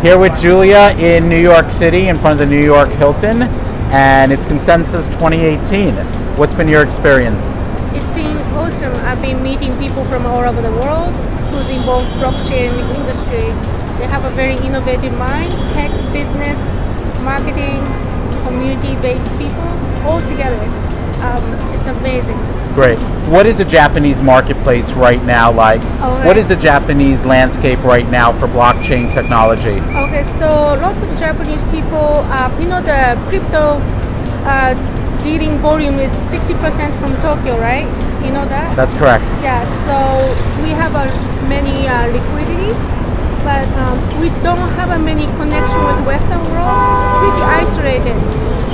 Here with Julia in New York City in front of the New York Hilton, and it's Consensus 2018. What's been your experience? It's been awesome. I've been meeting people from all over the world who's involved blockchain industry. They have a very innovative mind, tech, business, marketing, community-based people, all together. It's amazing. Great. What is the Japanese marketplace right now like? Okay. What is the Japanese landscape right now for blockchain technology? Okay, so lots of Japanese people, the crypto dealing volume is 60% from Tokyo, right? You know that? That's correct. Yeah, so we have many liquidity, but we don't have many connection with Western world, pretty isolated.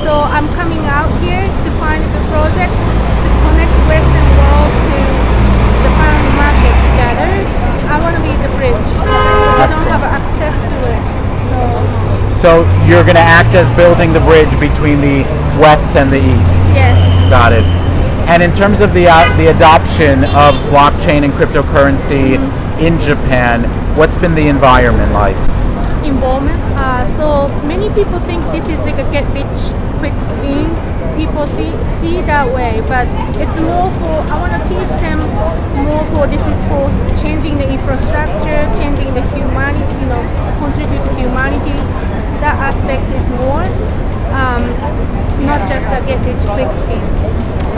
So I'm coming out here to find the projects to connect Western world to Japan market together. I want to be the bridge. They don't have access to it. So you're going to act as building the bridge between the West and the East. Yes. Got it. And in terms of the adoption of blockchain and cryptocurrency in Japan, what's been the environment like? Involvement. So many people think this is like a get rich quick scheme. People see that way, but it's more for, I want to teach them more for, this is for changing the infrastructure, changing the humanity, contribute to humanity. That aspect is more, not just a get rich quick scheme.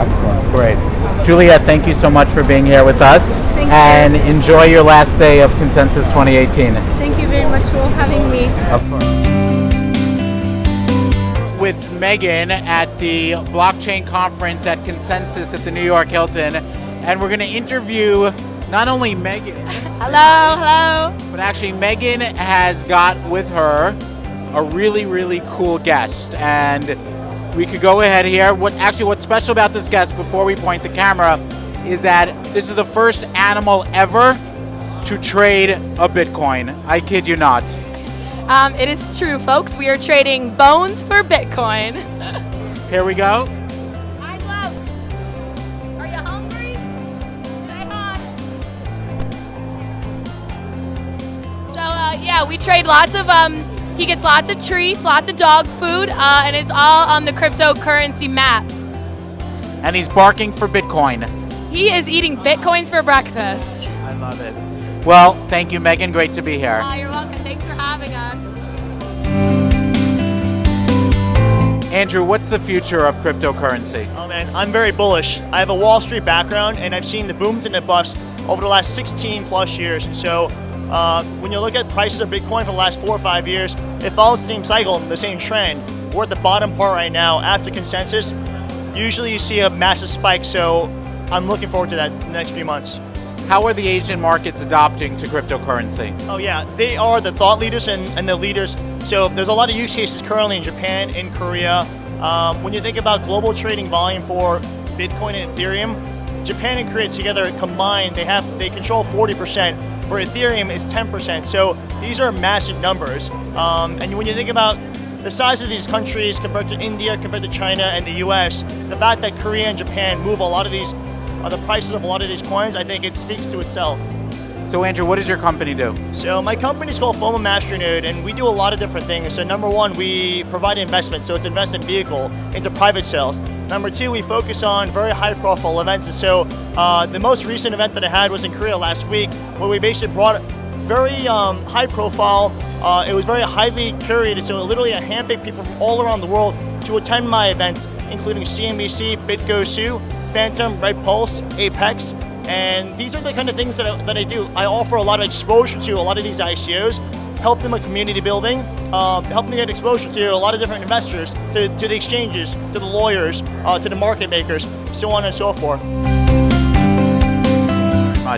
Excellent, great. Julia, thank you so much for being here with us. Thank and you. Enjoy your last day of Consensus 2018. Thank you very much for having me. Of course. With Megan at the blockchain conference at Consensus at the New York Hilton, and we're going to interview not only Megan, hello, but actually Megan has got with her a really, really cool guest, and we could go ahead here. What's special about this guest, before we point the camera, is that this is the first animal ever to trade a Bitcoin. I kid you not. It is true, folks. We are trading bones for Bitcoin. Here we go. Hi, love. Are you hungry? Say hi. So, yeah, we trade lots of, he gets lots of treats, lots of dog food, and it's all on the cryptocurrency map. And he's barking for Bitcoin. He is eating Bitcoins for breakfast. I love it. Well, thank you, Megan. Great to be here. You're welcome. Thanks for having us. Andrew, what's the future of cryptocurrency? Oh man, I'm very bullish. I have a Wall Street background and I've seen the booms and the busts over the last 16 plus years. And so when you look at prices of Bitcoin for the last 4 or 5 years, it follows the same cycle, the same trend. We're at the bottom part right now after Consensus. Usually you see a massive spike, so I'm looking forward to that in the next few months. How are the Asian markets adopting to cryptocurrency? Oh yeah, they are the thought leaders and the leaders. So there's a lot of use cases currently in Japan, in Korea. When you think about global trading volume for Bitcoin and Ethereum, Japan and Korea together combined, they control 40%. For Ethereum, it's 10%. So these are massive numbers. And when you think about the size of these countries compared to India, compared to China and the US, the fact that Korea and Japan move a lot of these, the prices of a lot of these coins, I think it speaks to itself. So Andrew, what does your company do? So my company is called FOMO Masternode, and we do a lot of different things. So number one, we provide investment, so it's investment vehicle into private sales. Number two, we focus on very high profile events. And so the most recent event that I had was in Korea last week, where we basically brought very high profile, it was very highly curated, so literally I handpicked people from all around the world to attend my events, including CNBC, BitGoSue, Phantom, Red Pulse, Apex, and these are the kind of things that I do. I offer a lot of exposure to a lot of these ICOs, help them with community building, help them get exposure to a lot of different investors, to the exchanges, to the lawyers, to the market makers, so on and so forth.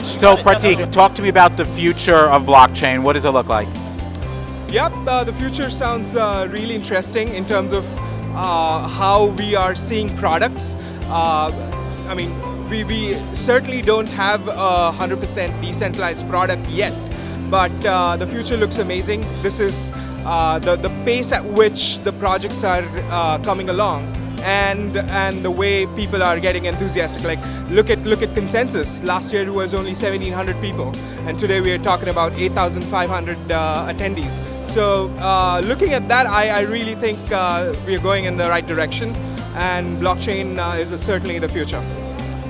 So Pratik, talk to me about the future of blockchain. What does it look like? Yep, the future sounds really interesting in terms of how we are seeing products. I mean, we certainly don't have a 100% decentralized product yet, but the future looks amazing. This is the pace at which the projects are coming along, and the way people are getting enthusiastic. Like look at Consensus. Last year it was only 1,700 people, and today we are talking about 8,500 attendees. So looking at that, I really think we are going in the right direction, and blockchain is certainly the future.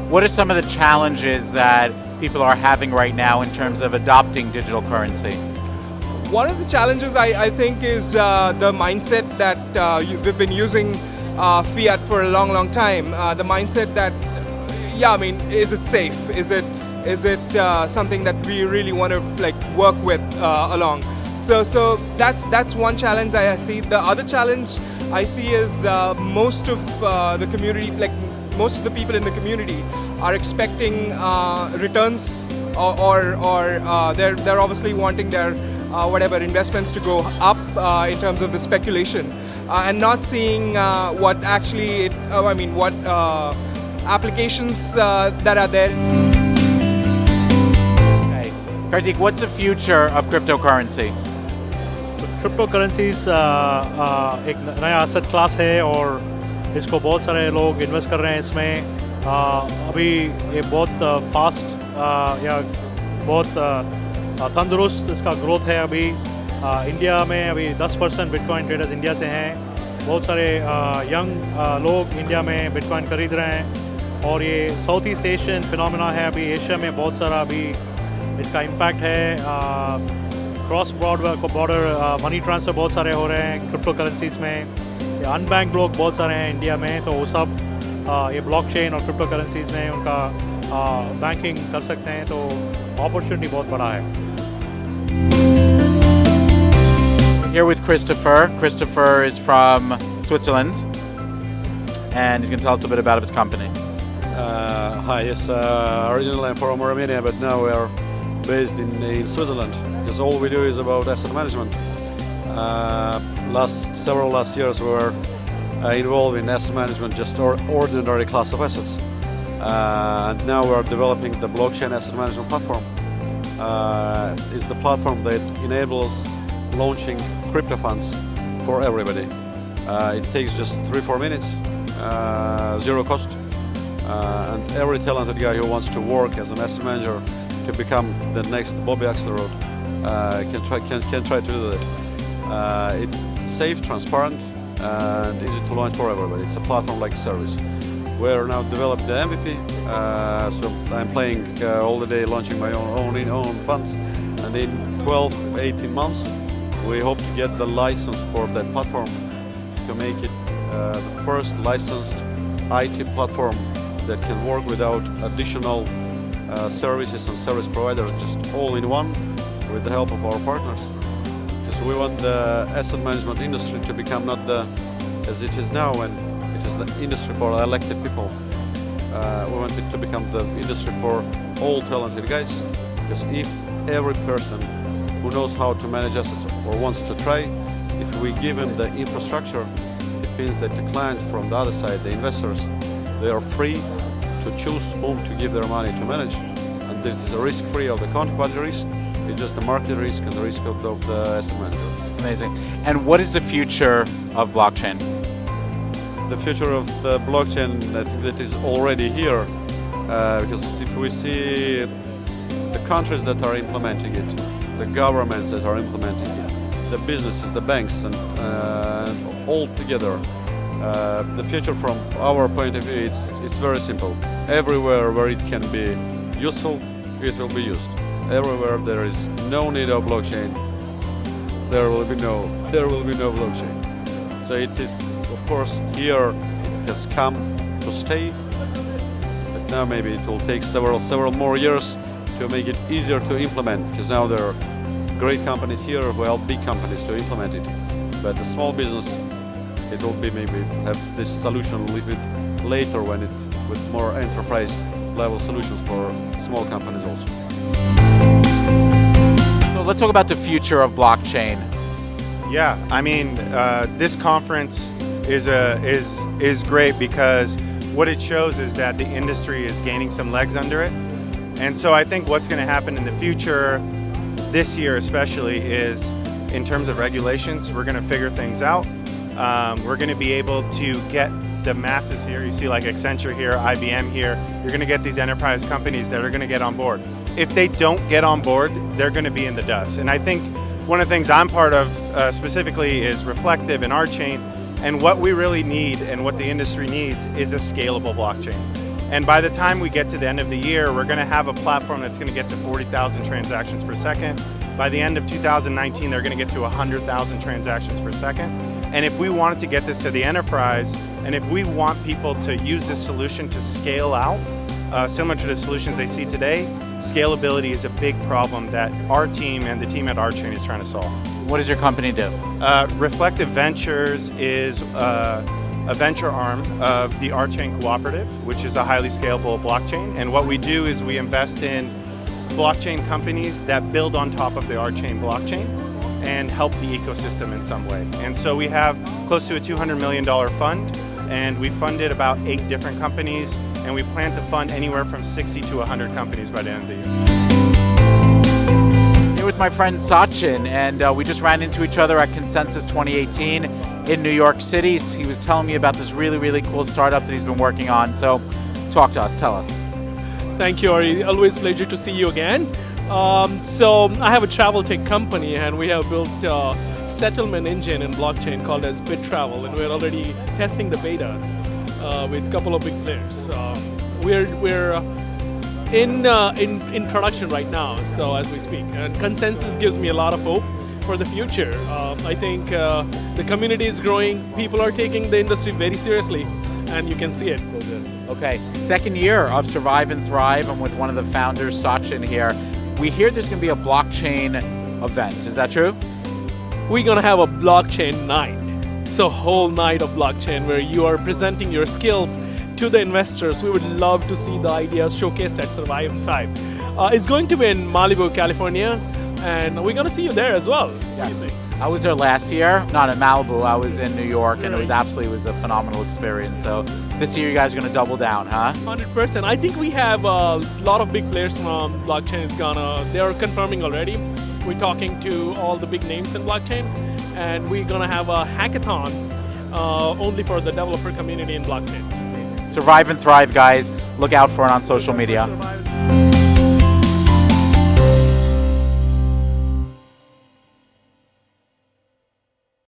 What are some of the challenges that people are having right now in terms of adopting digital currency? One of the challenges I think is the mindset that we've been using fiat for a long time. The mindset that, yeah, I mean, is it safe? Is it something that we really want to like work with along? So that's one challenge I see. The other challenge I see is most of the community, like most of the people in the community, are expecting returns, or they're obviously wanting their whatever investments to go up in terms of the speculation, and not seeing what actually what applications that are there. Okay. Karthik, what's the future of cryptocurrency? Crypto currencies एक नया asset class है और इसको बहुत सारे लोग invest कर रहे हैं इसमें। अभी ये बहुत फास्ट या बहुत तंदुरुस्त इसका ग्रोथ है। अभी इंडिया में अभी 10% बिटकॉइन ट्रेडर्स इंडिया से हैं। बहुत सारे यंग लोग इंडिया में बिटकॉइन खरीद रहे हैं और ये साउथ ईस्ट एशियन फिनोमेना है। अभी एशिया में बहुत सारा अभी इसका इम्पैक्ट है। क्रॉस बॉर्डर मनी ट्रांसफ़र बहुत सारे हो रहे हैं क्रिप्टो करेंसीज में। अनबैंक लोग बहुत सारे हैं इंडिया में, तो वो सब ये ब्लॉकचेन और क्रिप्टो करेंसीज में उनका बैंकिंग कर सकते हैं, तो अपॉर्चुनिटी बहुत बड़ा है। Here with Christopher. Christopher is from Switzerland, and he's going to tell us a bit about his company. Hi, yes, originally I'm from Romania, but now we are based in Switzerland, because all we do is about asset management. Last years we were involved in asset management, just ordinary class of assets. And now we are developing the blockchain asset management platform. It's the platform that enables launching crypto funds for everybody. It takes just 3-4 minutes, zero cost, and every talented guy who wants to work as an asset manager to become the next Bobby Axelrod can try to do that. It's safe, transparent, and easy to launch for everybody. It's a platform like a service. We're now developed the MVP, so I'm playing all the day, launching my own funds, and in 12-18 months we hope to get the license for that platform to make it the first licensed IT platform that can work without additional services and service providers, just all in one, with the help of our partners. Because we want the asset management industry to become not as it is now, and it is the industry for elected people. We want it to become the industry for all talented guys. Because if every person who knows how to manage assets or wants to try, if we give him the infrastructure, it means that the clients from the other side, the investors, they are free to choose whom to give their money to manage, and this is a risk-free of the counterparty risk. It's just the market risk and the risk of the asset manager. Amazing. And what is the future of blockchain? The future of the blockchain, I think that is already here, because if we see the countries that are implementing it, the governments that are implementing it, the businesses, the banks, and all together. The future from our point of view, it's very simple. Everywhere where it can be useful, it will be used. Everywhere there is no need of blockchain, there will be no blockchain. So it is, of course, here it has come to stay. But now maybe it will take several more years to make it easier to implement, because now there are great companies here who help big companies to implement it. But the small business, it will be maybe have this solution a little bit later, when it with more enterprise level solutions for small companies also. So let's talk about the future of blockchain. Yeah, I mean, this conference is great because what it shows is that the industry is gaining some legs under it. And so I think what's going to happen in the future, this year especially, is in terms of regulations, we're going to figure things out. We're going to be able to get the masses here. You see like Accenture here, IBM here. You're going to get these enterprise companies that are going to get on board. If they don't get on board, they're going to be in the dust. And I think one of the things I'm part of specifically is Reflective and our chain. And what we really need and what the industry needs is a scalable blockchain. And by the time we get to the end of the year, we're going to have a platform that's going to get to 40,000 transactions per second. By the end of 2019, they're going to get to 100,000 transactions per second. And if we wanted to get this to the enterprise, and if we want people to use this solution to scale out, similar to the solutions they see today, scalability is a big problem that our team and the team at OurChain is trying to solve. What does your company do? Reflective Ventures is a venture arm of the OurChain Cooperative, which is a highly scalable blockchain. And what we do is we invest in blockchain companies that build on top of the OurChain blockchain and help the ecosystem in some way. And so we have close to a $200 million fund, and we funded about 8 different companies, and we plan to fund anywhere from 60 to 100 companies by the end of the year. Here with my friend Sachin, and we just ran into each other at Consensus 2018 in New York City. He was telling me about this really, really cool startup that he's been working on. So talk to us, tell us. Thank you, Ari. Always a pleasure to see you again. So I have a travel tech company, and we have built a settlement engine in blockchain called as BitTravel, and we're already testing the beta with a couple of big players. We're in production right now, so as we speak. And Consensus gives me a lot of hope for the future. I think the community is growing. People are taking the industry very seriously, and you can see it. Okay, second year of Survive and Thrive. I'm with one of the founders, Sachin, here. We hear there's going to be a blockchain event. Is that true? We're going to have a blockchain night. So a whole night of blockchain where you are presenting your skills to the investors. We would love to see the ideas showcased at Survive and Thrive. It's going to be in Malibu, California, and we're going to see you there as well. Yes. What do you think? I was there last year, not in Malibu, I was in New York, and it was a phenomenal experience. So this year you guys are going to double down, huh? 100%. I think we have a lot of big players from blockchain. They are confirming already. We're talking to all the big names in blockchain, and we're going to have a hackathon only for the developer community in blockchain. Survive and Thrive, guys. Look out for it on social media.